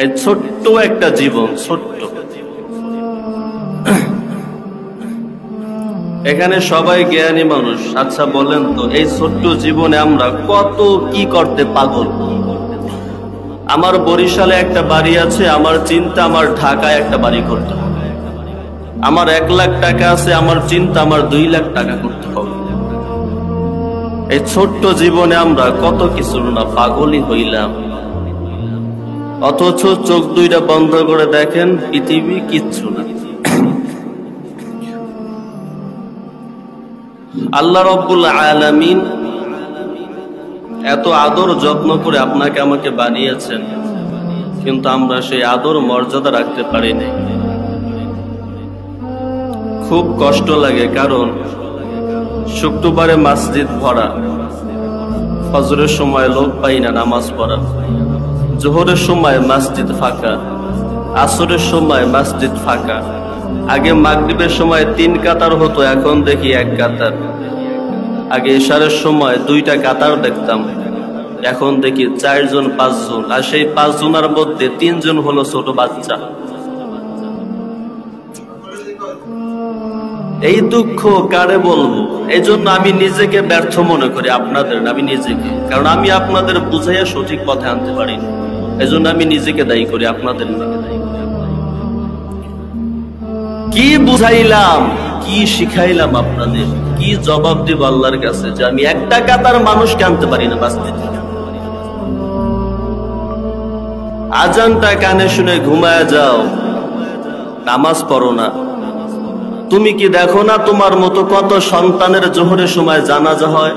এই ছোট্ট একটা জীবন, ছোট্ট। এখানে সবাই জ্ঞানী মানুষ। আচ্ছা বলেন তো, এই ছোট্ট জীবনে আমরা কত কি করতে পাগল। আমার বরিশালে একটা বাড়ি আছে, আমার চিন্তা আমার ঢাকায় একটা বাড়ি করতে হবে। আমার 1 লাখ টাকা আছে, আমার চিন্তা আমার 2 লাখ টাকা করতে হবে। এই ছোট্ট জীবনে আমরা কত কিছু না পাগলই হইলাম। অথচ চোখ দুইটা বন্ধ করে দেখেন, পৃথিবী কিচ্ছু না। আল্লাহ রাব্বুল আলামিন এত আদর যত্ন করে আপনাকে আমাকে বানিয়েছেন, কিন্তু আমরা সেই আদর মর্যাদা রাখতে পারিনি। খুব কষ্ট লাগে, কারণ শুক্রবারে মসজিদ ভরা, ফজরের সময় লোক পাই না নামাজ পড়া, জোহরের সময় মসজিদ ফাঁকা, আসরের সময় মসজিদ ফাঁকা। আগে মাগরিবের সময় 3 কাতার হতো, এখন দেখি 1 কাতার। আগে ইশারের সময় 2টা কাতার দেখতাম, এখন দেখি 4 জন 5 জন, আর সেই 5 জনের মধ্যে 3 জন হলো ছোট বাচ্চা। এই দুঃখ কারে বলবো? এই জন্য আমি নিজেকে ব্যর্থ মনে করি, আপনাদের আমি নিজেকে, কারণ আমি আপনাদের বুঝাইয়া সঠিক পথে আনতে পারি। এই জন্য আমি নিজেকে দায়ী করি, আপনাদের না। কি বুঝাইলাম, কি শিখাইলাম আপনাদের, কি জবাব দিব আল্লাহর কাছে যে আমি 1 টাকা তার মানুষকে আনতে পারি না বাঁচতে। আজানটা কানে শুনে ঘুমায় যাও, নামাজ পড়ো না। তুমি কি দেখো না তোমার মতো কত সন্তানের জোহরের সময় জানাজা হয়?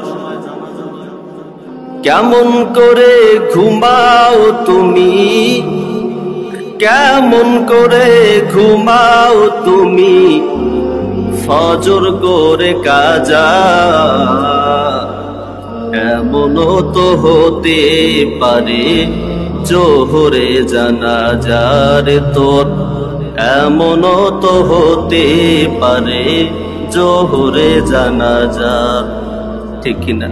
কেমন করে ঘুমাও তুমি, কেমন করে ঘুমাও তুমি, ফজর করে কাজা। এমনও তো হতে পারে জোহরে জানাজার তোর, এমনও তো হতে পারে জোহরে জানাজা। ঠিক কিনা?